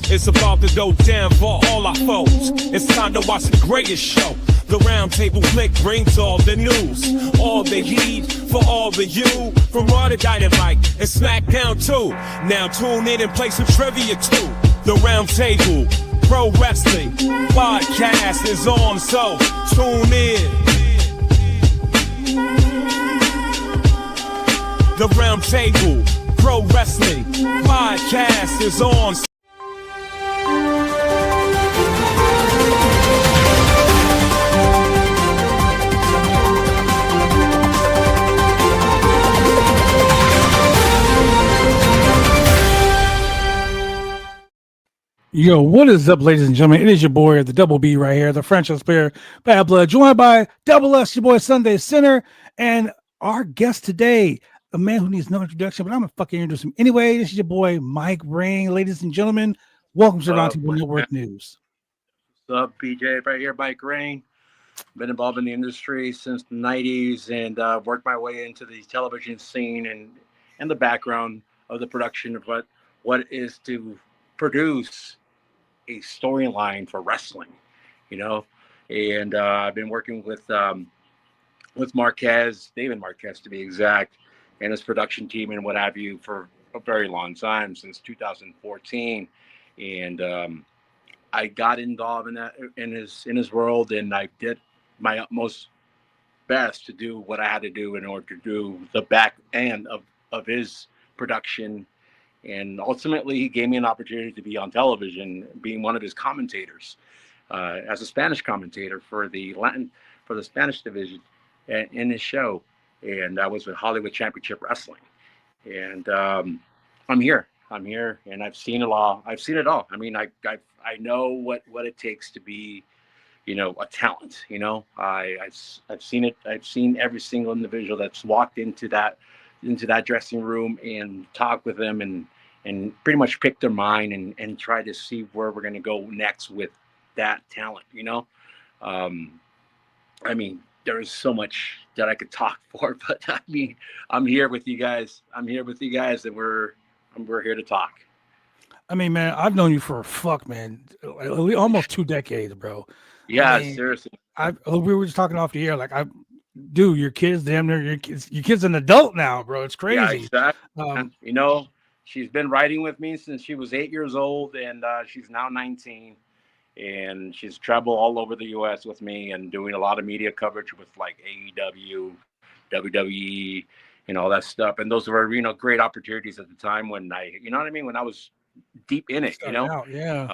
It's about to go down for all our foes. It's time to watch the greatest show. The Roundtable Flick brings all the news, all the heat for all the you. From Raw to Dynamite and SmackDown too. Now tune in and play some trivia too. The Roundtable Pro Wrestling podcast is on, so tune in. The Roundtable Pro Wrestling podcast is on. Yo, what is up, ladies and gentlemen? It is your boy, the Double B right here, the franchise player, Bad Blood, joined by Double S, your boy, Sunday Center, and our guest today, a man who needs no introduction, but I'm going to fucking introduce him anyway. This is your boy, Mike Regin. Ladies and gentlemen, welcome to the Roundtable Network News. What's up, PJ? Right here, Mike Regin. Been involved in the industry since the 90s and worked my way into the television scene and the background of the production of what it is to produce a storyline for wrestling, you know, and I've been working with Marquez, David Marquez to be exact, and his production team and what have you for a very long time, since 2014, and I got involved in that in his world, and I did my utmost best to do what I had to do in order to do the back end of his production. And ultimately, he gave me an opportunity to be on television, being one of his commentators, as a Spanish commentator for the Spanish division in his show. And I was with Hollywood Championship Wrestling. And I'm here, and I've seen it all. I mean, I know what it takes to be, you know, a talent. You know, I've seen it. I've seen every single individual that's walked into that dressing room and talked with them and pretty much pick their mind and try to see where we're going to go next with that talent, you know? I mean, there is so much that I could talk for, but I mean, I'm here with you guys, and we're here to talk. I mean, man, I've known you for almost 2 decades, bro. Yeah, I mean, seriously. We were just talking off the air, like, dude, your kid's damn near your kid's an adult now, bro. It's crazy. Yeah, exactly. You know, she's been riding with me since she was 8 years old, and she's now 19. And she's traveled all over the U.S. with me and doing a lot of media coverage with like AEW, WWE, and all that stuff. And those were, you know, great opportunities at the time when when I was deep in it, you know. Out, yeah.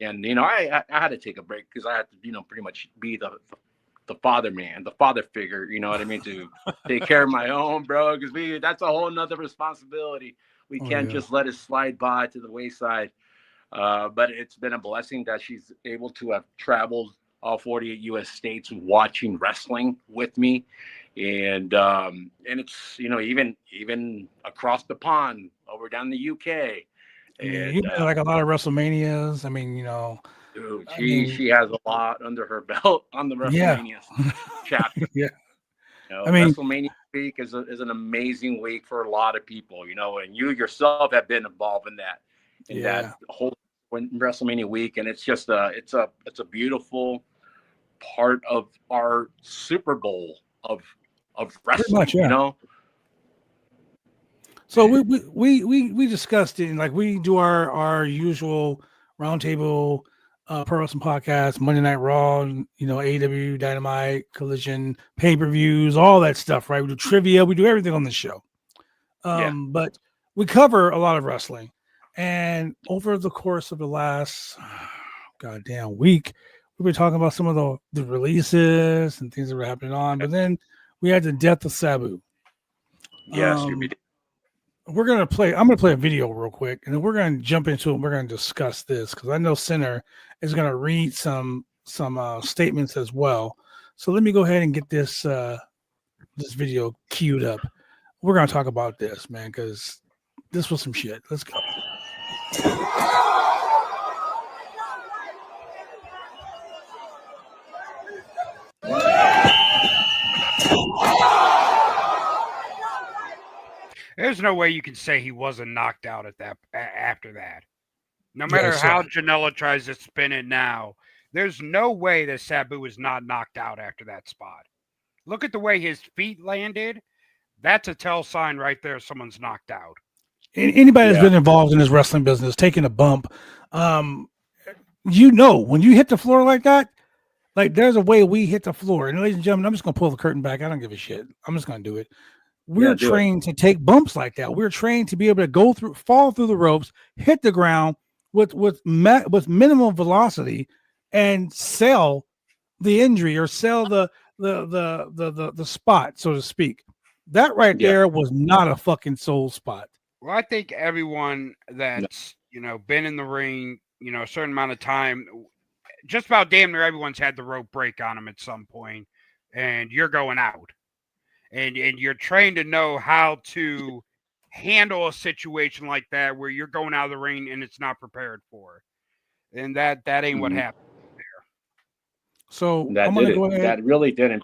And you know, I had to take a break because I had to, you know, pretty much be the father man, the father figure, you know what I mean, to take care of my own, bro, because that's a whole nother responsibility. We can't just let it slide by to the wayside. But it's been a blessing that she's able to have traveled all 48 U.S. states watching wrestling with me. And it's, you know, even across the pond over down the UK. And you know, like a lot of WrestleManias. I mean, you know, dude, she has a lot under her belt on the WrestleMania chapter. Yeah. You know, I mean, WrestleMania week is an amazing week for a lot of people, you know, and you yourself have been involved in that whole WrestleMania week, and it's just it's a beautiful part of our Super Bowl of wrestling, much, yeah. You know. So we discussed it, and like we do our usual Roundtable Pro Wrestling podcast, Monday Night Raw, you know, AEW, Dynamite, Collision, pay-per-views, all that stuff, right? We do trivia, we do everything on the show. But we cover a lot of wrestling. And over the course of the last goddamn week, we've been talking about some of the releases and things that were happening on. But then we had the death of Sabu. Yes, I'm gonna play a video real quick, and then we're gonna jump into it. We're gonna discuss this because I know Center is gonna read some statements as well. So let me go ahead and get this video queued up. We're gonna talk about this, man, because this was some shit. Let's go. There's no way you can say he wasn't knocked out at that after that. No matter Yeah, how so Janela tries to spin it now, there's no way that Sabu is not knocked out after that spot. Look at the way his feet landed. That's a tell sign right there. Someone's knocked out. anybody that's Yeah. been involved in this wrestling business, taking a bump, you know, when you hit the floor like that, like there's a way we hit the floor. And ladies and gentlemen, I'm just gonna pull the curtain back. I don't give a shit. I'm just gonna do it. Yeah, We're do it. trained to take bumps like that. We're trained to be able to go through, fall through the ropes, hit the ground with minimum velocity, and sell the injury or sell the spot, so to speak. That right Yeah. there was not a fucking soul spot. Well, I think everyone No. that's been in the ring, a certain amount of time, just about damn near everyone's had the rope break on them at some point, and you're going out, and you're trained to know how to handle a situation like that where you're going out of the ring and it's not prepared for, and that ain't what Mhm. happened. So That I'm gonna did go it. ahead. That really didn't.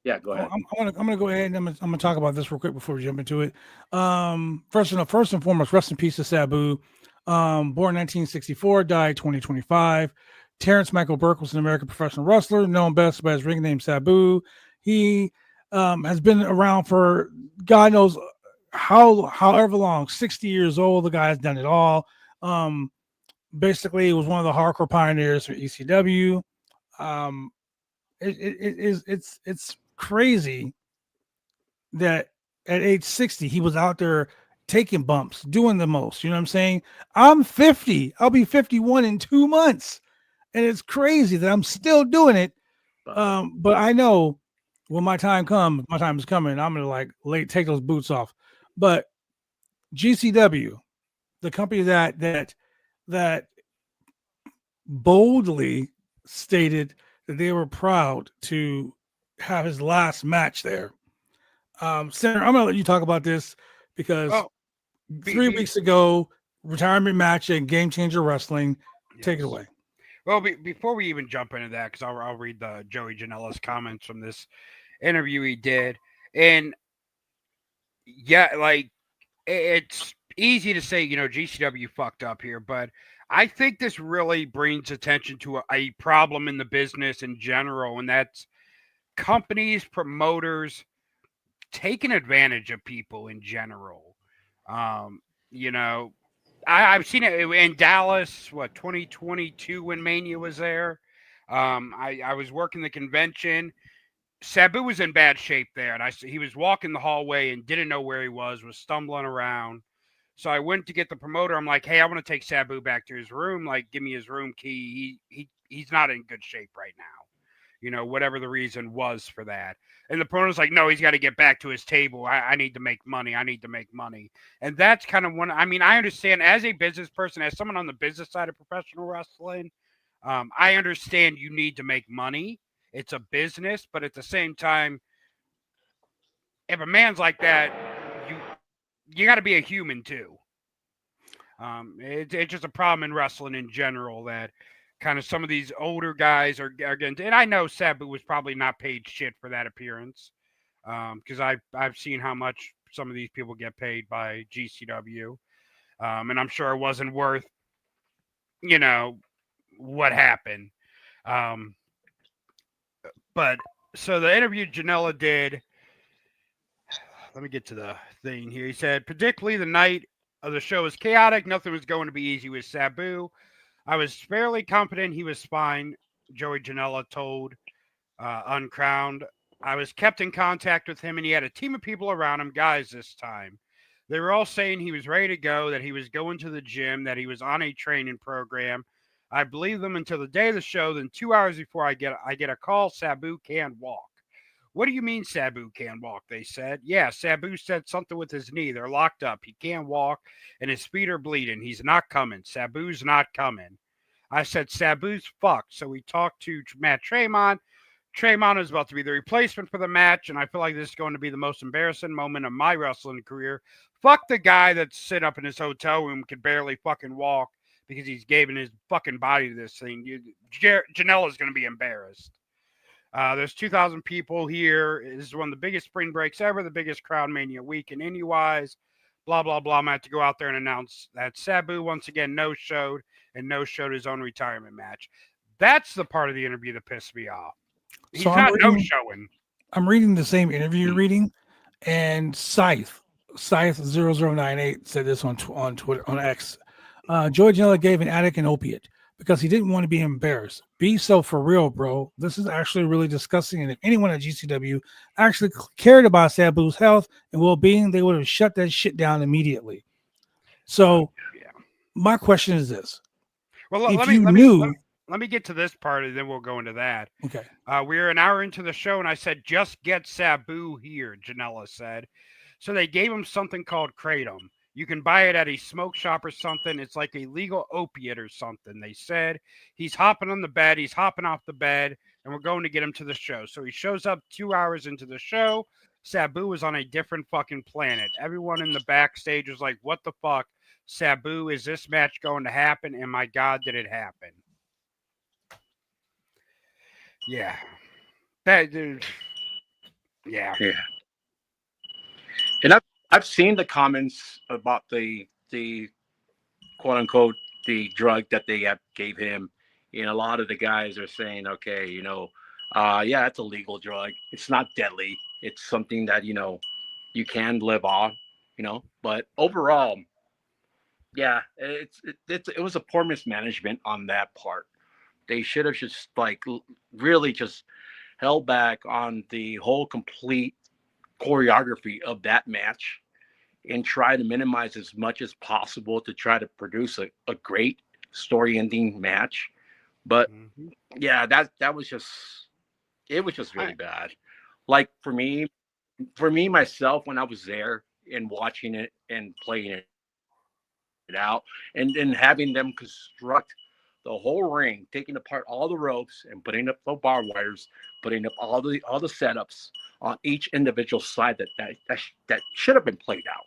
Yeah, go Oh, ahead. I'm gonna go ahead and I'm gonna talk about this real quick before we jump into it. First and foremost, rest in peace to Sabu. Born 1964, died 2025. Terrence Michael Burke was an American professional wrestler, known best by his ring name Sabu. He has been around for God knows however long, 60 years old. The guy has done it all. Basically, he was one of the hardcore pioneers for ECW. Um, it's crazy that at age 60 he was out there taking bumps, doing the most. You know what I'm saying? I'm 50. I'll be 51 in 2 months. And it's crazy that I'm still doing it. But I know when my time comes, my time is coming. I'm gonna take those boots off. But GCW, the company that boldly stated that they were proud to have his last match there. Senator, I'm gonna let you talk about this because Oh, 3 weeks ago, retirement match and Game Changer Wrestling. Take it yes. away. Well, before we even jump into that, because I'll read the Joey Janela's comments from this interview he did, and yeah, like it's easy to say, GCW fucked up here, but I think this really brings attention to a problem in the business in general, and that's companies, promoters taking advantage of people in general. Um, you know, I've seen it in Dallas, 2022 when Mania was there. I was working the convention. Sabu was in bad shape there, and he was walking the hallway and didn't know where he was stumbling around. So I went to get the promoter. I'm like, hey, I want to take Sabu back to his room. Like, give me his room key. He's not in good shape right now. Whatever the reason was for that. And the promoter's like, no, he's got to get back to his table. I need to make money. I need to make money. And that's kind of one. I mean, I understand as a business person, as someone on the business side of professional wrestling, I understand you need to make money. It's a business, but at the same time, if a man's like that, you got to be a human too. It's just a problem in wrestling in general that kind of some of these older guys are getting. And I know Sabu was probably not paid shit for that appearance, because I've seen how much some of these people get paid by GCW, and I'm sure it wasn't worth what happened. Um, but so the interview Janela did. Let me get to the thing here. He said, particularly the night of the show was chaotic. Nothing was going to be easy with Sabu. I was fairly confident he was fine, Joey Janela told Uncrowned. I was kept in contact with him, and he had a team of people around him, guys, this time. They were all saying he was ready to go, that he was going to the gym, that he was on a training program. I believed them until the day of the show. Then 2 hours before I get a call, Sabu can't walk. What do you mean Sabu can't walk? They said. Yeah, Sabu said something with his knee. They're locked up. He can't walk, and his feet are bleeding. He's not coming. Sabu's not coming. I said, Sabu's fucked. So we talked to Matt Tremont. Tremont is about to be the replacement for the match, and I feel like this is going to be the most embarrassing moment of my wrestling career. Fuck the guy that's sitting up in his hotel room, can barely fucking walk because he's giving his fucking body to this thing. Janela's going to be embarrassed. There's 2,000 people here. This is one of the biggest spring breaks ever, the biggest crowd Mania week in any wise. blah, blah, blah. I'm going to have to go out there and announce that Sabu once again no-showed and no-showed his own retirement match. That's the part of the interview that pissed me off. He's So not no-showing. I'm reading the same interview you're reading, and Scythe 0098 said this on Twitter, on X. Joey Janela gave an addict an opiate because he didn't want to be embarrassed. Be so for real, bro. This is actually really disgusting. And if anyone at GCW actually cared about Sabu's health and well-being, they would have shut that shit down immediately. So my question is this. Well, if let me get to this part and then we'll go into that. Okay. We're an hour into the show and I said, just get Sabu here, Janela said. So they gave him something called Kratom. You can buy it at a smoke shop or something. It's like a legal opiate or something. They said he's hopping on the bed. He's hopping off the bed and we're going to get him to the show. So he shows up 2 hours into the show. Sabu was on a different fucking planet. Everyone in the backstage was like, what the fuck? Sabu, is this match going to happen? And my God, did it happen? Yeah. That dude. Yeah. Yeah. And I've seen the comments about the quote unquote the drug that they gave him. And a lot of the guys are saying, okay, yeah, it's a legal drug. It's not deadly. It's something that, you can live on, but overall, yeah, it was a poor mismanagement on that part. They should have just really just held back on the whole complete choreography of that match and try to minimize as much as possible to try to produce a great story ending match. But yeah, that was just, it was just really bad. Like for me myself, when I was there and watching it and playing it out and having them construct the whole ring, taking apart all the ropes and putting up the barbed wires, putting up all the setups on each individual side that should have been played out.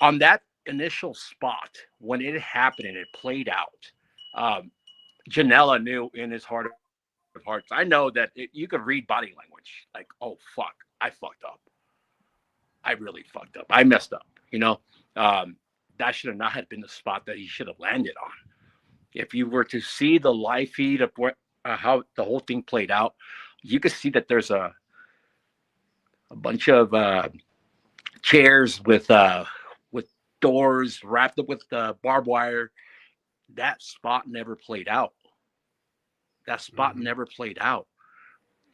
On that initial spot when it happened and it played out, Janela knew in his heart of hearts. I know that you could read body language, like, oh fuck, I fucked up. I really fucked up. I messed up. That should have not have been the spot that he should have landed on. If you were to see the live feed of how the whole thing played out, you could see that there's a bunch of chairs with doors wrapped up with barbed wire. That spot never played out. Never played out.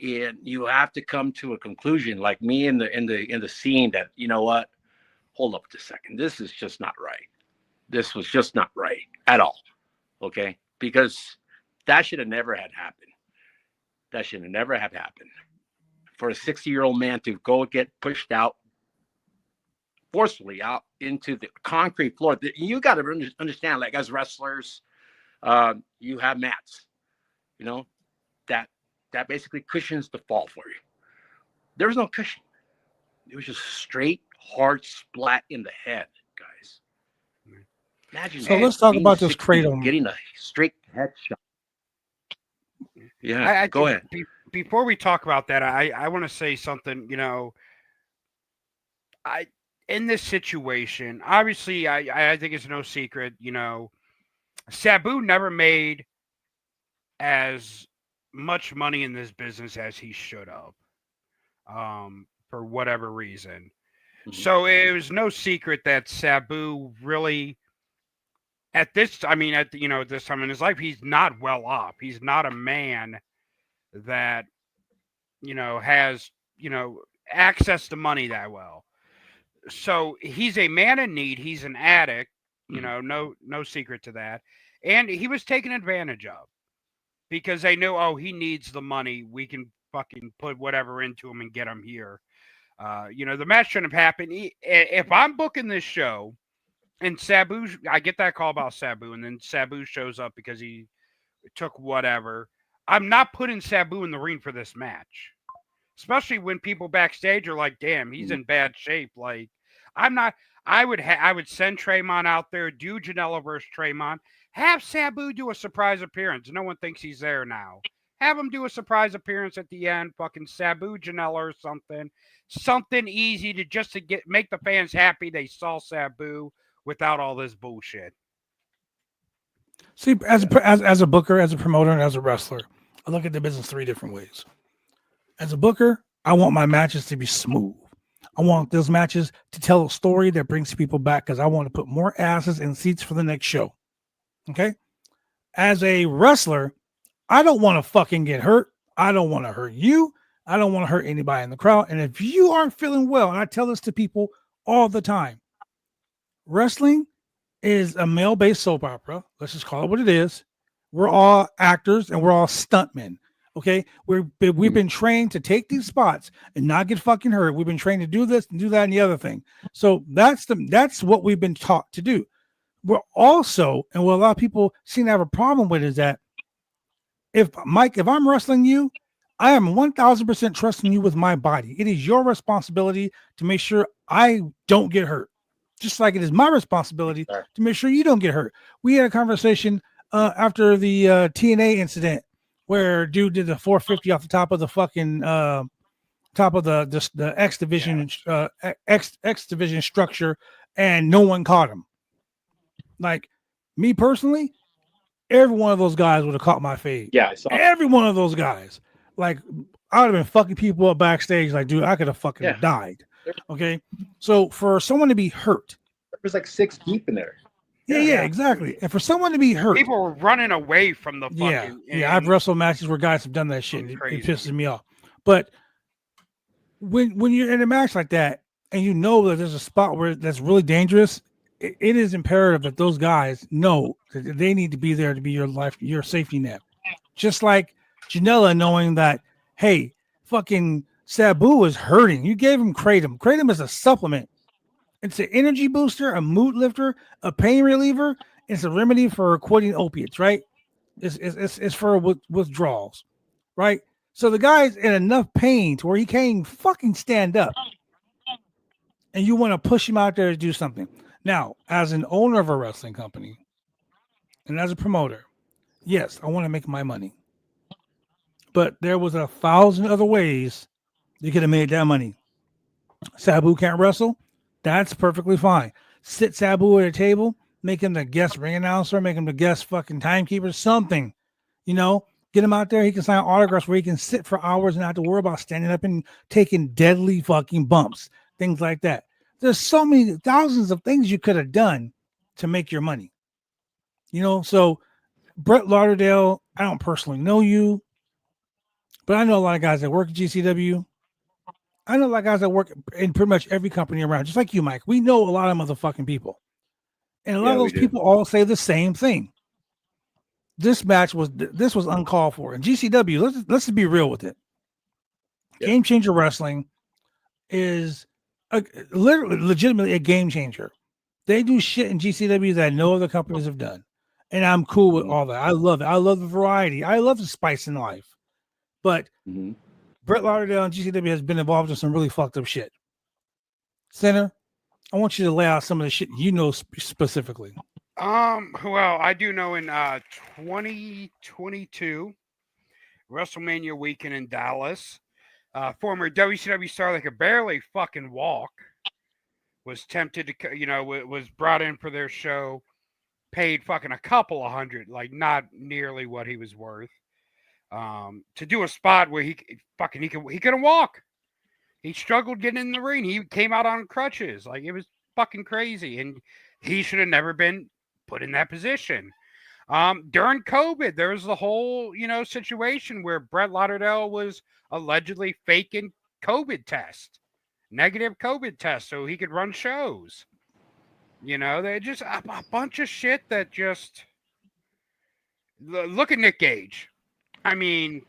And you have to come to a conclusion, like me in the scene, that you know what? Hold up a second. This is just not right. This was just not right at all. Okay, because that should have never had happened. That should have never have happened. For a 60-year-old man to go get pushed out forcefully out into the concrete floor. You got to understand, like as wrestlers, you have mats, that basically cushions the fall for you. There was no cushion. It was just straight, hard splat in the head, guys. Imagine. So let's talk about this Kratom. Getting a straight headshot. Yeah, go ahead. Before we talk about that, I want to say something. In this situation, obviously, I think it's no secret. Sabu never made as much money in this business as he should have, for whatever reason. Mm-hmm. So it was no secret that Sabu really, at this time in his life, he's not well off. He's not a man that, has, access to money that well. So he's a man in need. He's an addict, no secret to that. And he was taken advantage of because they knew, he needs the money. We can fucking put whatever into him and get him here. The match shouldn't have happened. If I'm booking this show and Sabu, I get that call about Sabu, and then Sabu shows up because he took whatever. I'm not putting Sabu in the ring for this match, especially when people backstage are like, "Damn, he's in bad shape." Like, I'm not. I would send Tremont out there, do Janela versus Tremont, have Sabu do a surprise appearance. No one thinks he's there now. Have him do a surprise appearance at the end, fucking Sabu Janela or something. Something easy to make the fans happy they saw Sabu without all this bullshit. See, as a booker, as a promoter, and as a wrestler, I look at the business 3 different ways. As a booker, I want my matches to be smooth. I want those matches to tell a story that brings people back because I want to put more asses in seats for the next show. Okay? As a wrestler, I don't want to fucking get hurt. I don't want to hurt you. I don't want to hurt anybody in the crowd. And if you aren't feeling well, and I tell this to people all the time, wrestling is a male-based soap opera. Let's just call it what it is. We're all actors and we're all stuntmen. Okay, we've been trained to take these spots and not get fucking hurt. We've been trained to do this and do that and the other thing. So that's what we've been taught to do. We're also, and what a lot of people seem to have a problem with is that if I'm wrestling you, I am 1000% trusting you with my body. It is your responsibility to make sure I don't get hurt. Just like it is my responsibility to make sure you don't get hurt. We had a conversation after the TNA incident where dude did the 450 off the top of the fucking top of the X division X division structure, and no one caught him. Like me personally, every one of those guys would have caught my fade. Yeah, I saw every one of those guys. Like I would have been fucking people up backstage. Like, dude, I could have fucking died. Okay, so for someone to be hurt, there's like 6 deep in there. Yeah, exactly. And for someone to be hurt, people were running away from the fucking. Yeah. I've wrestled matches where guys have done that shit. It pisses me off. But when you're in a match like that, and you know that there's a spot where that's really dangerous, it is imperative that those guys know that they need to be there to be your safety net. Just like Janela knowing that, hey, fucking Sabu is hurting. You gave him Kratom. Kratom is a supplement. It's an energy booster, a mood lifter, a pain reliever. It's a remedy for quitting opiates, right? It's for withdrawals, right? So the guy's in enough pain to where he can't fucking stand up. And you want to push him out there to do something. Now, as an owner of a wrestling company and as a promoter, yes, I want to make my money. But there was 1,000 other ways you could have made that money. Sabu can't wrestle. That's perfectly fine. Sit Sabu at a table, make him the guest ring announcer, make him the guest fucking timekeeper, something. You know, get him out there. He can sign autographs where he can sit for hours and not have to worry about standing up and taking deadly fucking bumps, things like that. There's so many thousands of things you could have done to make your money. You know, so Brett Lauderdale, I don't personally know you, but I know a lot of guys that work at GCW. I know a lot of guys that work in pretty much every company around, just like you, Mike. We know a lot of motherfucking people. And a lot of those people all say the same thing. This was uncalled for. And GCW, let's be real with it. Yeah. Game Changer Wrestling is legitimately a game changer. They do shit in GCW that no other companies have done. And I'm cool with all that. I love it. I love the variety. I love the spice in life. But Brett Lauderdale and GCW has been involved in some really fucked up shit. Center, I want you to lay out some of the shit you know specifically. Well, I do know in 2022 WrestleMania weekend in Dallas, former WCW star that could barely fucking walk was tempted to, was brought in for their show, paid fucking a couple of hundred, like not nearly what he was worth, to do a spot where he couldn't walk. He struggled getting in the ring. He came out on crutches. Like, it was fucking crazy. And he should have never been put in that position. During COVID, there was the whole, situation where Brett Lauderdale was allegedly faking negative COVID test so he could run shows. They just a bunch of shit that just look at Nick Gage. I mean,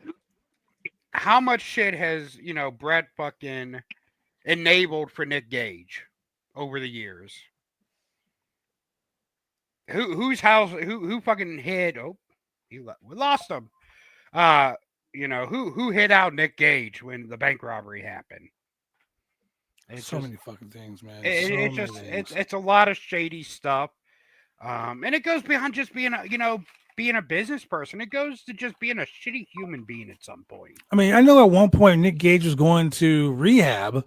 how much shit has, Brett fucking enabled for Nick Gage over the years? Who fucking hit? Oh, we lost him. Who hit out Nick Gage when the bank robbery happened? It's many fucking things, man. It's a lot of shady stuff. And it goes beyond just being being a business person. It goes to just being a shitty human being at some point. I mean, I know at one point Nick Gage was going to rehab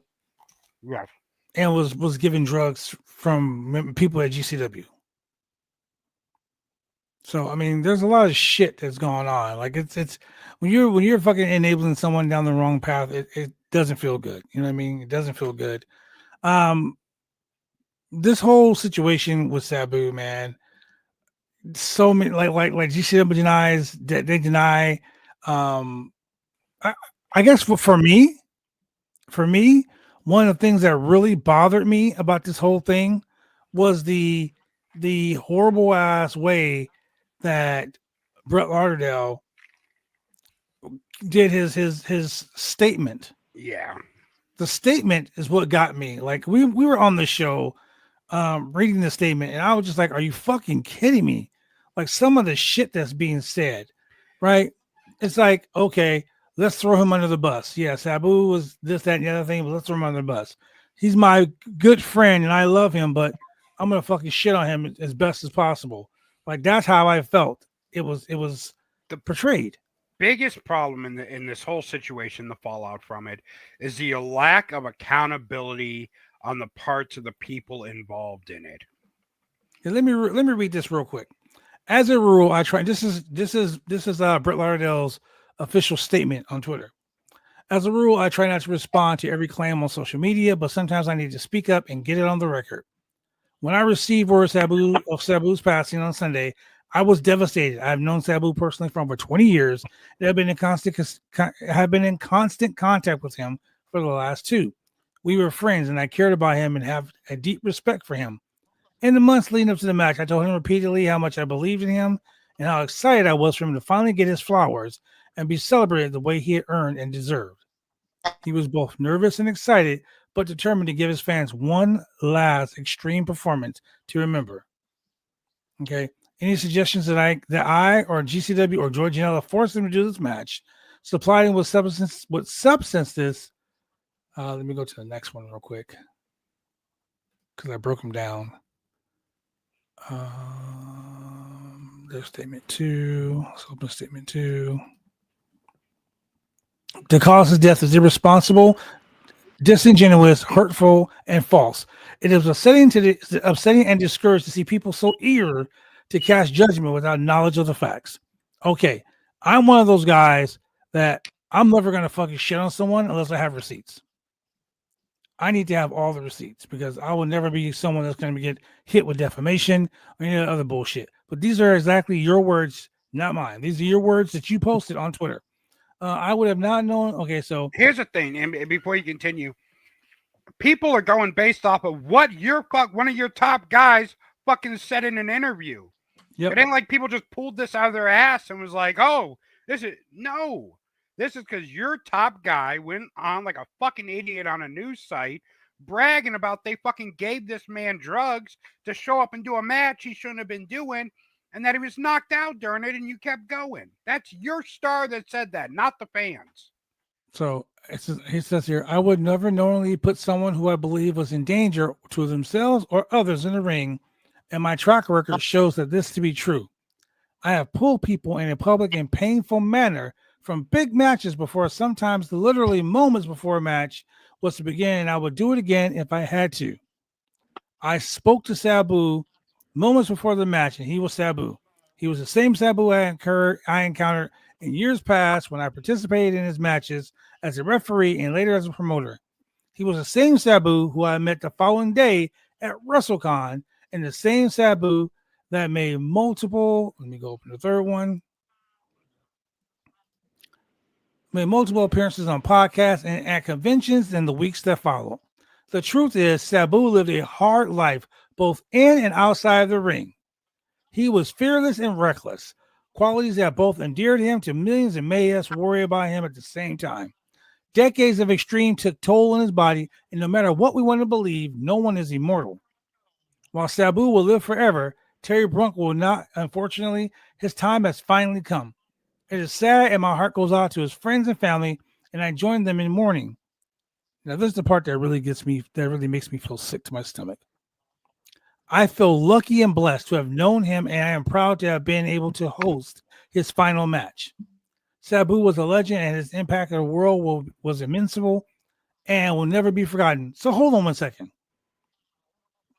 Yeah. and was giving drugs from people at GCW. So I mean, there's a lot of shit that's going on. Like it's when you're fucking enabling someone down the wrong path, it doesn't feel good. You know what I mean? It doesn't feel good. This whole situation with Sabu, man, so many like GCW denies that they deny. I guess for me, one of the things that really bothered me about this whole thing was the horrible ass way that Brett Lauderdale did his statement. Yeah. The statement is what got me. Like we were on the show reading the statement, and I was just like, are you fucking kidding me? Like some of the shit that's being said, right? It's like, okay, let's throw him under the bus. Yeah, Sabu was this, that, and the other thing, but let's throw him under the bus. He's my good friend and I love him, but I'm gonna fucking shit on him as best as possible. Like that's how I felt. It was portrayed. Biggest problem in this whole situation, the fallout from it, is the lack of accountability on the parts of the people involved in it. Yeah, let me read this real quick. As a rule, I try. This is Brett Lauderdale's official statement on Twitter. As a rule, I try not to respond to every claim on social media, but sometimes I need to speak up and get it on the record. When I received word of Sabu's passing on Sunday, I was devastated. I've known Sabu personally for over 20 years and have been in constant contact with him for the last 2. We were friends, and I cared about him and have a deep respect for him. In the months leading up to the match, I told him repeatedly how much I believed in him and how excited I was for him to finally get his flowers and be celebrated the way he had earned and deserved. He was both nervous and excited, but determined to give his fans one last extreme performance to remember. Okay. Any suggestions that I or GCW or George Janela forced him to do this match, supplied him with substance this. Let me go to the next one real quick because I broke them down. There's statement 2. Let's open statement 2. The cause of death is irresponsible, disingenuous, hurtful, and false. It is upsetting and discouraged to see people so eager to cast judgment without knowledge of the facts. Okay, I'm one of those guys that I'm never going to fucking shit on someone unless I have receipts. I need to have all the receipts because I will never be someone that's going to get hit with defamation or any other bullshit. But these are exactly your words, not mine. These are your words that you posted on Twitter. I would have not known. Okay, so here's the thing, and before you continue, people are going based off of what one of your top guys fucking said in an interview. Yep. It ain't like people just pulled this out of their ass and was like, oh, this is because your top guy went on like a fucking idiot on a news site bragging about they fucking gave this man drugs to show up and do a match he shouldn't have been doing, and that he was knocked out during it and you kept going. That's your star that said that, not the fans. So he says here, I would never knowingly put someone who I believe was in danger to themselves or others in the ring, and my track record shows that this to be true. I have pulled people in a public and painful manner from big matches before, sometimes literally moments before a match was to begin, and I would do it again if I had to. I spoke to Sabu moments before the match, and he was Sabu. He was the same Sabu I encountered in years past when I participated in his matches as a referee and later as a promoter. He was the same Sabu who I met the following day at WrestleCon, and the same Sabu that made multiple, let me go open the third one, made multiple appearances on podcasts and at conventions in the weeks that followed. The truth is, Sabu lived a hard life, both in and outside of the ring. He was fearless and reckless, qualities that both endeared him to millions and made us worry about him at the same time. Decades of extreme took toll on his body, and no matter what we want to believe, no one is immortal. While Sabu will live forever, Terry Brunk will not. Unfortunately, his time has finally come. It is sad, and my heart goes out to his friends and family, and I join them in mourning. Now, this is the part that really makes me feel sick to my stomach. I feel lucky and blessed to have known him, and I am proud to have been able to host his final match. Sabu was a legend, and his impact on the world was immensible and will never be forgotten. So hold on one second.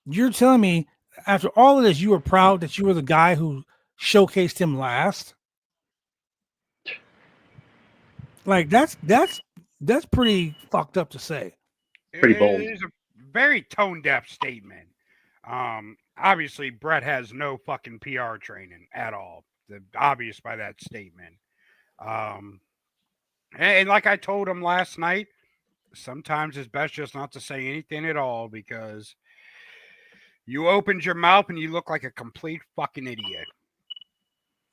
You're telling me after all of this, you were proud that you were the guy who showcased him last? Like that's pretty fucked up to say. Pretty bold. It is a very tone deaf statement. Obviously, Brett has no fucking PR training at all. Obvious by that statement. And like I told him last night, sometimes it's best just not to say anything at all because you opened your mouth and you look like a complete fucking idiot.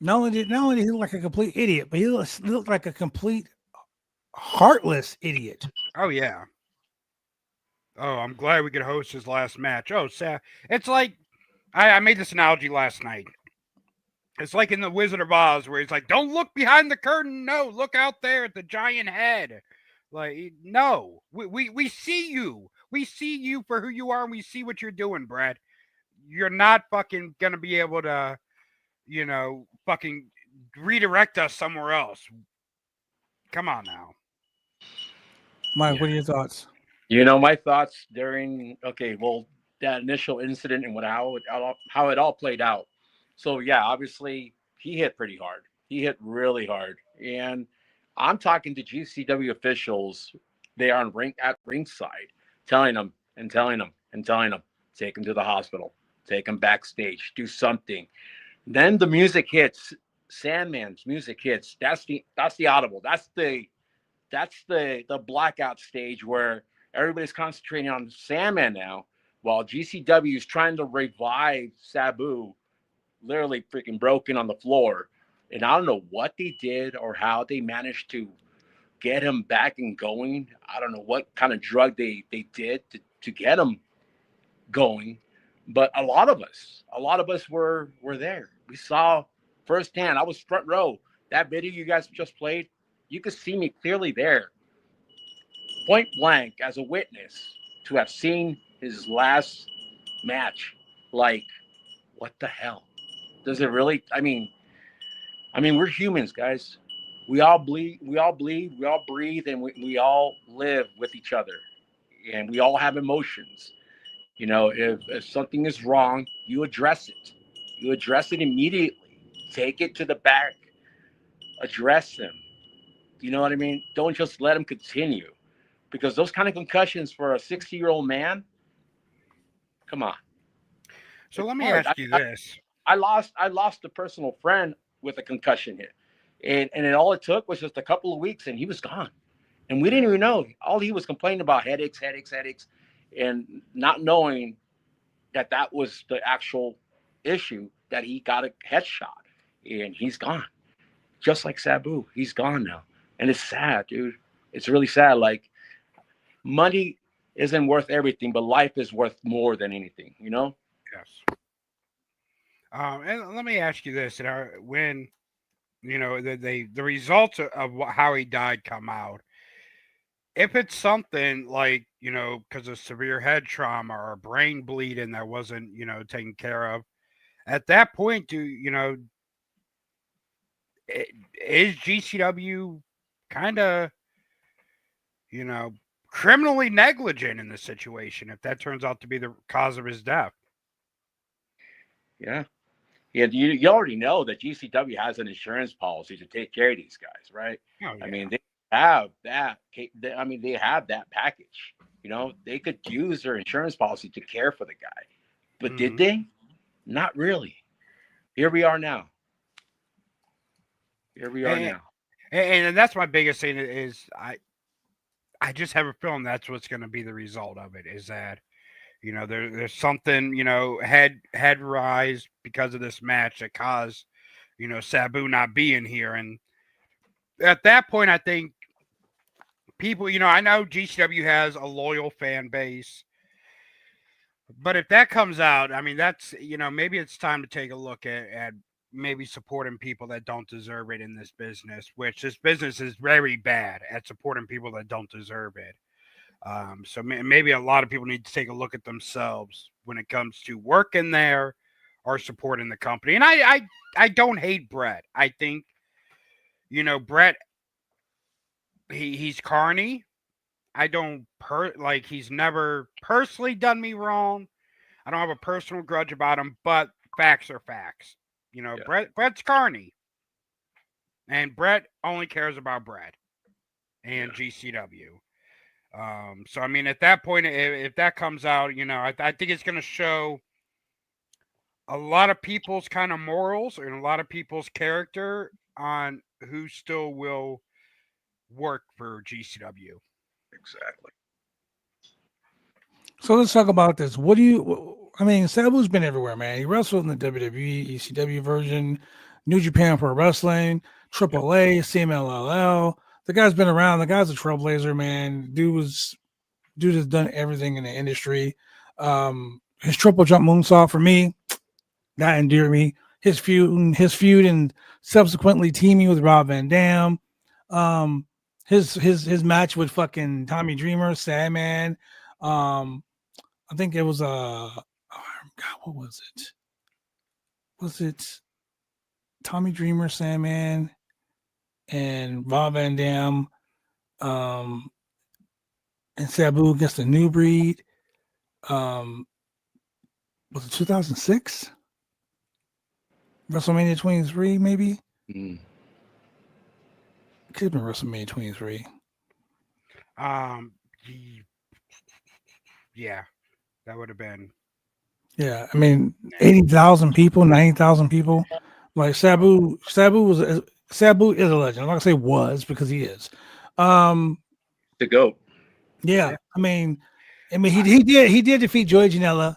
Not only did he look like a complete idiot, but he looked like a complete heartless idiot. Oh yeah. Oh, I'm glad we could host his last match. Oh, Sam, it's like I made this analogy last night. It's like in the Wizard of Oz where he's like, "Don't look behind the curtain. No, look out there at the giant head." Like, no, we see you. We see you for who you are, and we see what you're doing, Brad. You're not fucking gonna be able to, fucking redirect us somewhere else. Come on now. Mike, what are your thoughts? My thoughts during that initial incident and how it all played out. So yeah, obviously he hit pretty hard. He hit really hard, and I'm talking to GCW officials. They are at ringside, telling them, take him to the hospital, take him backstage, do something. Then the music hits. Sandman's music hits. That's the audible. That's the blackout stage where everybody's concentrating on Sandman now, while GCW is trying to revive Sabu, literally freaking broken on the floor. And I don't know what they did or how they managed to get him back and going. I don't know what kind of drug they did to get him going. But a lot of us were there. We saw firsthand. I was front row. That video you guys just played, you could see me clearly there, point blank, as a witness, to have seen his last match. Like, what the hell? Does it really? I mean, we're humans, guys. We all bleed, we all bleed, we all breathe, and we all live with each other. And we all have emotions. If something is wrong, you address it. You address it immediately. Take it to the back. Address them. You know what I mean? Don't just let them continue. Because those kind of concussions for a 60-year-old man, come on. So let me ask you this. I lost a personal friend with a concussion hit. And all it took was just a couple of weeks and he was gone. And we didn't even know. All he was complaining about, headaches, and not knowing that was the actual issue, that he got a headshot and he's gone. Just like Sabu, he's gone now. And it's sad, dude. It's really sad. Like, money isn't worth everything, but life is worth more than anything, Yes. And let me ask you this: when the results of how he died come out, if it's something like because of severe head trauma or brain bleeding that wasn't taken care of, at that point, is GCW kind of criminally negligent in this situation if that turns out to be the cause of his death? Yeah. You already know that GCW has an insurance policy to take care of these guys, right? Oh, yeah. I mean, they have that. They have that package. They could use their insurance policy to care for the guy, but did they? Not really. Here we are now. And that's my biggest thing is I just have a feeling that's what's going to be the result of it, is that there's something head rise because of this match that caused Sabu not being here. And at that point, I think people, I know GCW has a loyal fan base, but if that comes out, I mean, that's maybe it's time to take a look at maybe supporting people that don't deserve it in this business, which this business is very bad at supporting people that don't deserve it. So maybe a lot of people need to take a look at themselves when it comes to working there or supporting the company. And I don't hate Brett. I think, Brett, he's carny. I don't he's never personally done me wrong. I don't have a personal grudge about him, but facts are facts. Yeah. Brett's carny. And Brett only cares about Brett and GCW. So I mean, at that point, if that comes out, I think it's going to show a lot of people's kind of morals and a lot of people's character on who still will work for GCW. Exactly. So let's talk about this. Sabu's been everywhere, man. He wrestled in the WWE, ECW version, New Japan Pro Wrestling, AAA, CMLL. The guy's been around. The guy's a trailblazer, man. Dude has done everything in the industry. His triple jump moonsault for me, that endeared me. His feud and subsequently teaming with Rob Van Dam. His match with fucking Tommy Dreamer, Sandman. I think it was God, what was it? Was it Tommy Dreamer, Sandman, and Rob Van Dam, and Sabu against the New Breed? Was it 2006? WrestleMania 23, maybe? Mm. It could have been WrestleMania 23. Yeah, that would have been. Yeah, I mean, 80,000 people, 90,000 people. Like Sabu is a legend. I'm not gonna say was because he is. The GOAT. Yeah, I mean, he did defeat Joey Janela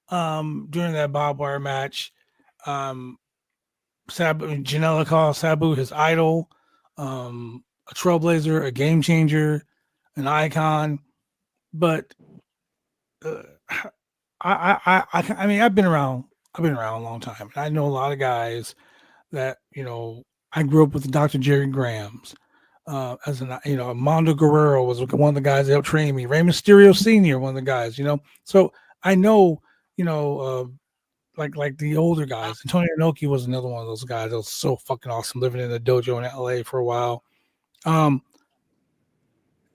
during that barbed wire match. Janela called Sabu his idol, a trailblazer, a game changer, an icon. But I mean, I've been around a long time. I know a lot of guys that I grew up with Dr. Jerry Grahams. Mondo Guerrero was one of the guys that helped train me. Rey Mysterio Sr., one of the guys, So I know, like the older guys. And Tony Inoki was another one of those guys that was so fucking awesome living in the dojo in LA for a while.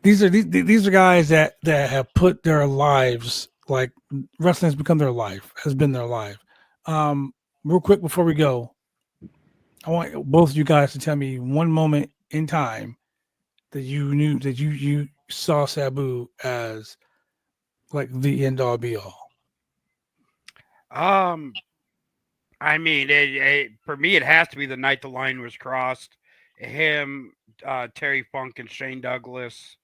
These are guys that have put their lives, like wrestling has become their life, has been their life. Real quick before we go, I want both of you guys to tell me one moment in time that you knew that you saw Sabu as like the end all be all. I mean, for me, it has to be the night the line was crossed. Him, Terry Funk, and Shane Douglas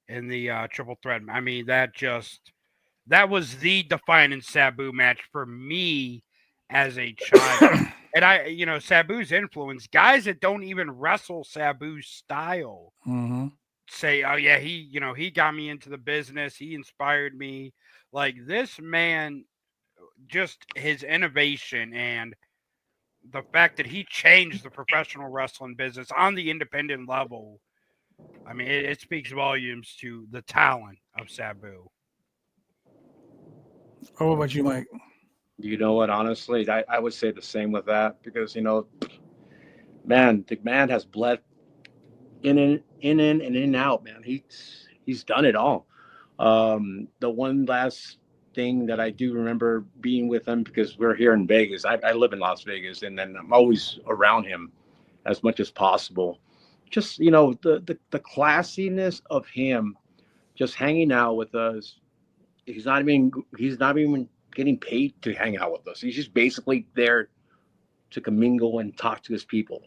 in the triple threat. I mean, that was the defining Sabu match for me as a child. And Sabu's influence, guys that don't even wrestle Sabu's style say, oh yeah, he got me into the business. He inspired me. Like this man, just his innovation and the fact that he changed the professional wrestling business on the independent level. I mean, it speaks volumes to the talent of Sabu. What about you, Mike? You know what? Honestly, I would say the same with that because man, the man has bled in and in out. Man, he's done it all. The one last thing that I do remember being with him because we're here in Vegas. I live in Las Vegas, and then I'm always around him as much as possible. Just the classiness of him, just hanging out with us. He's not even getting paid to hang out with us. He's just basically there to commingle and talk to his people.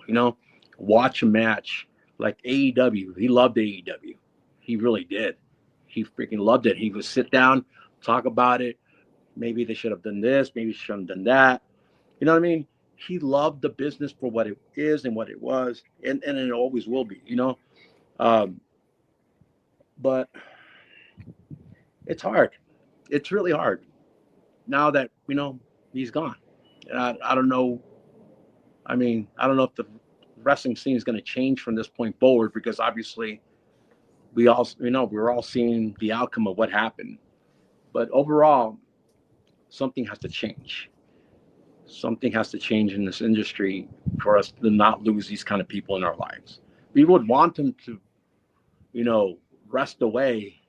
Watch a match like AEW. He loved AEW. He really did. He freaking loved it. He would sit down, talk about it. Maybe they should have done this. Maybe they should have done that. You know what I mean? He loved the business for what it is and what it was, and it always will be. But it's hard. It's really hard now that he's gone. And I don't know. I mean, I don't know if the wrestling scene is going to change from this point forward because obviously we all we're all seeing the outcome of what happened. But overall, something has to change. Something has to change in this industry for us to not lose these kind of people in our lives. We would want them to, rest away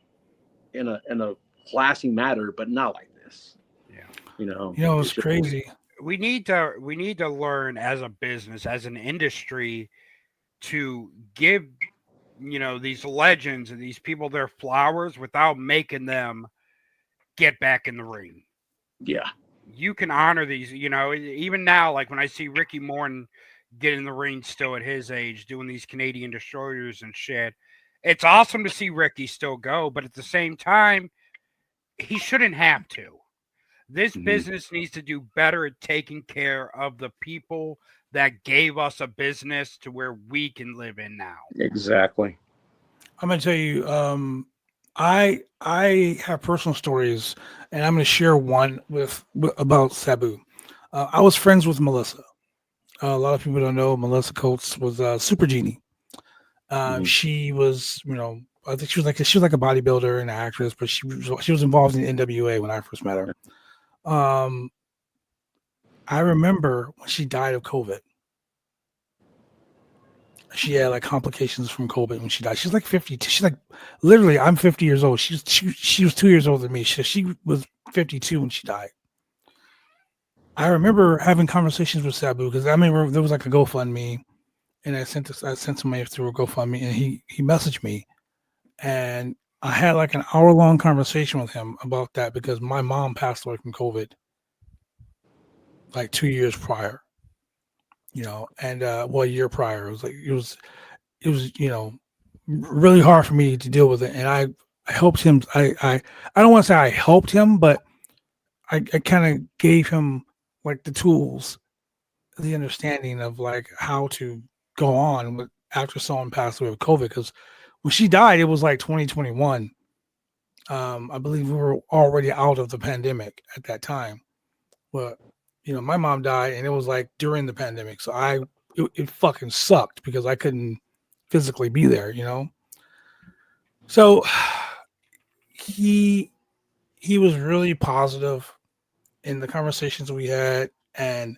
in a classy manner, but not like this. Yeah. It's crazy. We need to learn as a business, as an industry, to give these legends and these people their flowers without making them get back in the ring. Yeah. You can honor these, even now, like when I see Ricky Morton get in the ring still at his age, doing these Canadian destroyers and shit. It's awesome to see Ricky still go, but at the same time, he shouldn't have to. This business needs to do better at taking care of the people that gave us a business to where we can live in now. Exactly. I'm gonna tell you, I have personal stories, and I'm gonna share one about Sabu. I was friends with Melissa. A lot of people don't know Melissa Coates was Super Genie. She was, I think she was like a bodybuilder and an actress, but she was involved in NWA when I first met her. I remember when she died of COVID. She had like complications from COVID when she died. She's like 50. She's like, literally, I'm 50 years old. She was 2 years older than me. She was 52 when she died. I remember having conversations with Sabu because I remember there was like a GoFundMe, and I sent somebody through a GoFundMe, and he messaged me, and I had like an hour-long conversation with him about that because my mom passed away from COVID like 2 years prior. And a year prior. It was really hard for me to deal with it. And I helped him. I don't want to say I helped him, but I kind of gave him like the tools, the understanding of like how to go on after someone passed away with COVID. Because when she died, it was like 2021. I believe we were already out of the pandemic at that time. But my mom died, and it was like during the pandemic. So it fucking sucked because I couldn't physically be there, So he was really positive in the conversations we had, and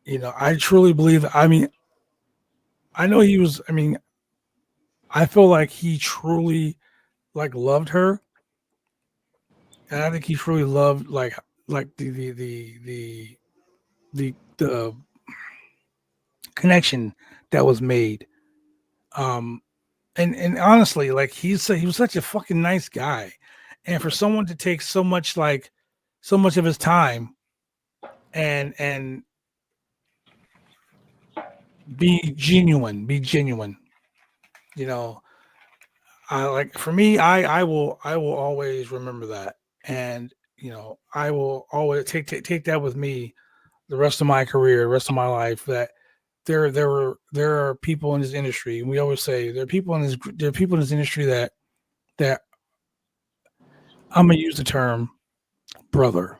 I truly believe. I know he was. I feel like he truly like loved her, and I think he truly loved like the connection that was made. And honestly, like he was such a fucking nice guy, and for someone to take so much of his time and be genuine, I like, for me, I will always remember that, and I will always take that with me the rest of my career, the rest of my life, that there are people in this industry, and we always say there are people in this industry that I'm gonna use the term brother.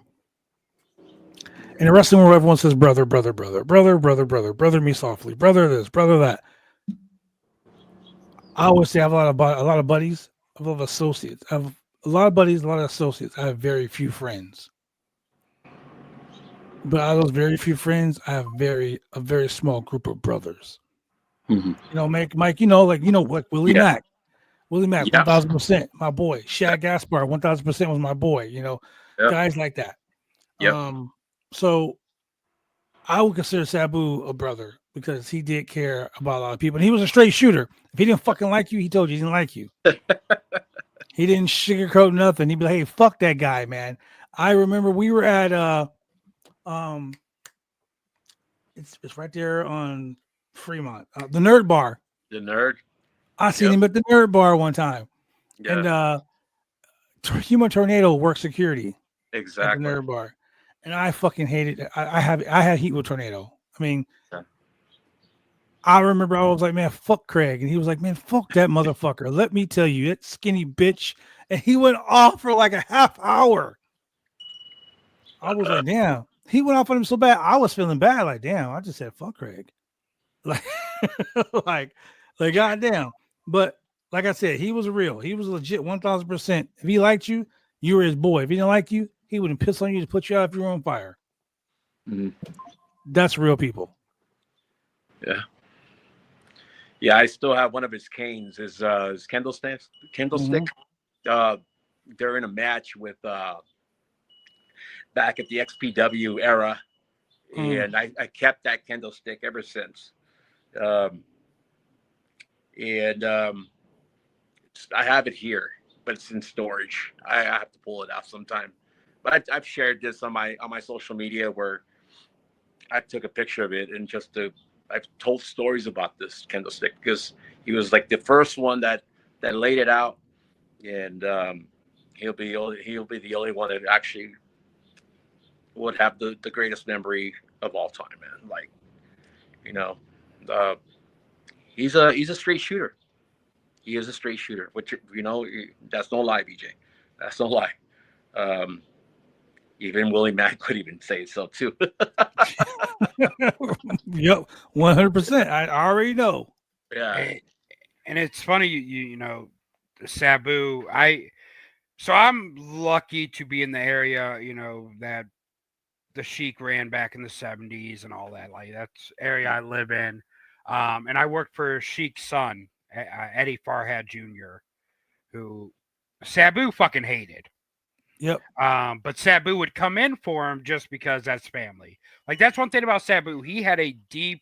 In the wrestling world, everyone says brother, me softly, brother this, brother that. I always say I have a lot of buddies, a lot of associates. I have a lot of buddies, a lot of associates. I have very few friends. But out of those very few friends, I have a very small group of brothers. Mike, like Willie Mack. Willie Mack, 1,000%, my boy. Shad Gaspar, 1,000% was my boy. Guys like that. So I would consider Sabu a brother because he did care about a lot of people. And he was a straight shooter. If he didn't fucking like you, he told you he didn't like you. He didn't sugarcoat nothing. He'd be like, hey, fuck that guy, man. I remember we were at it's right there on Fremont, the Nerd Bar. The Nerd. I seen him at the Nerd Bar one time. Yeah. And Human Tornado worked security. Exactly. At the Nerd Bar. And I fucking hated it. I had heat with Tornado. I remember I was like, man, fuck Craig. And he was like, man, fuck that motherfucker. Let me tell you, that skinny bitch. And he went off for like a half hour. I was like, damn. He went off on him so bad. I was feeling bad. Like, damn, I just said, fuck Craig. Like, goddamn. But like I said, he was real. He was legit 1,000%. If he liked you, you were his boy. If he didn't like you, he wouldn't piss on you to put you out if you were on fire. Mm-hmm. That's real people. Yeah. Yeah, I still have one of his canes, his candlestick. They're in a match with back at the XPW era, and I kept that candlestick ever since. I have it here, but it's in storage. I have to pull it out sometime. But I've shared this on my social media where I took a picture of it, and I've told stories about this candlestick because he was like the first one that laid it out, and he'll be the only one that actually would have the greatest memory of all time, man. Like, he's a straight shooter. He is a straight shooter, which that's no lie, BJ. That's no lie. Even Willie Mack could even say so too. Yep, 100%. I already know. Yeah, and it's funny, you know, Sabu. I'm lucky to be in the area, you know, that the Sheik ran back in the 70s and all that. Like, that's area I live in. And I worked for Sheik's son, Eddie Farhad Jr., who Sabu fucking hated. Yep. But Sabu would come in for him just because that's family. Like, that's one thing about Sabu. He had a deep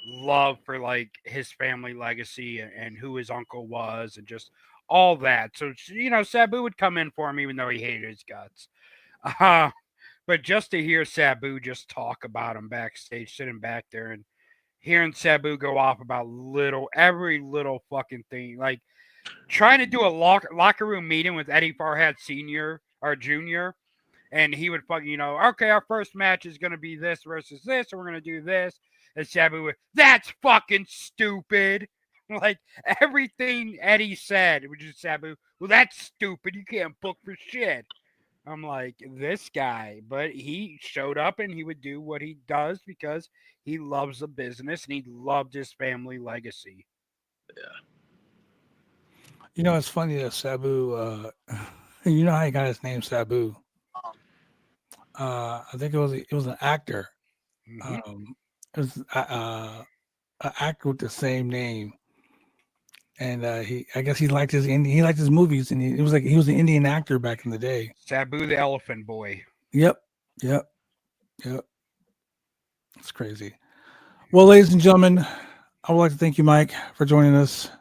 love for like his family legacy and who his uncle was and just all that. So, you know, Sabu would come in for him even though he hated his guts. But just to hear Sabu just talk about him backstage, sitting back there and hearing Sabu go off about every little fucking thing, like trying to do a locker room meeting with Eddie Farhad Sr. or Jr., and he would fucking, you know, okay, our first match is going to be this versus this, and we're going to do this. And Sabu would, that's fucking stupid. Like, everything Eddie said, which is Sabu, well, that's stupid. You can't book for shit. I'm like, this guy. But he showed up and he would do what he does because he loves the business and he loved his family legacy. yeah. You know, it's funny that Sabu, you know how he got his name, Sabu? I think it was an actor. Mm-hmm. It was an actor with the same name, and I guess he liked his movies, and he was an Indian actor back in the day. Sabu the Elephant Boy. Yep. It's crazy. Well, ladies and gentlemen, I would like to thank you, Mike, for joining us.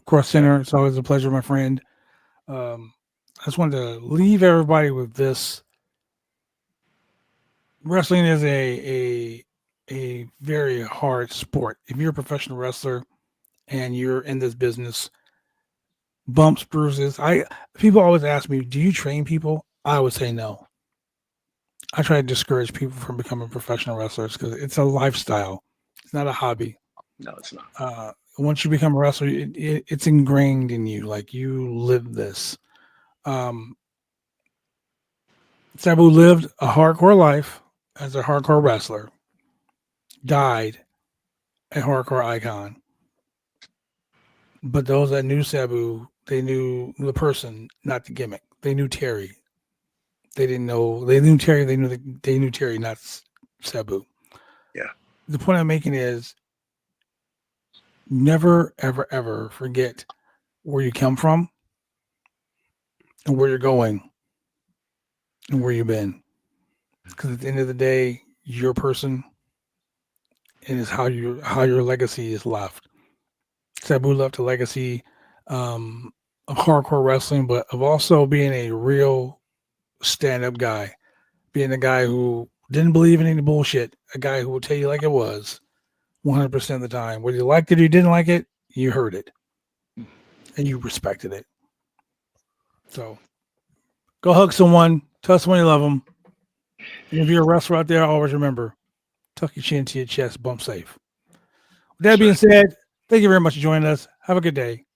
Cross Center, it's always a pleasure, my friend. I just wanted to leave everybody with this. Wrestling is a very hard sport. If you're a professional wrestler and you're in this business, bumps, bruises. People always ask me, do you train people? I would say no. I try to discourage people from becoming professional wrestlers because it's a lifestyle. It's not a hobby. No, it's not. Once you become a wrestler, it's ingrained in you. Like, you live this. Sabu lived a hardcore life as a hardcore wrestler, died a hardcore icon. But those that knew Sabu, they knew the person, not the gimmick. They knew Terry. They knew Terry, not Sabu. Yeah. The point I'm making is never, ever, ever forget where you come from and where you're going and where you've been. Because at the end of the day, your person is how your legacy is left. Sabu left a legacy of hardcore wrestling, but of also being a real stand-up guy, being a guy who didn't believe in any bullshit, a guy who would tell you like it was 100% of the time. Whether you liked it or you didn't like it, you heard it and you respected it. So go hug someone, tell someone you love them. And if you're a wrestler out there, always remember, tuck your chin to your chest, bump safe. With that being said, thank you very much for joining us. Have a good day.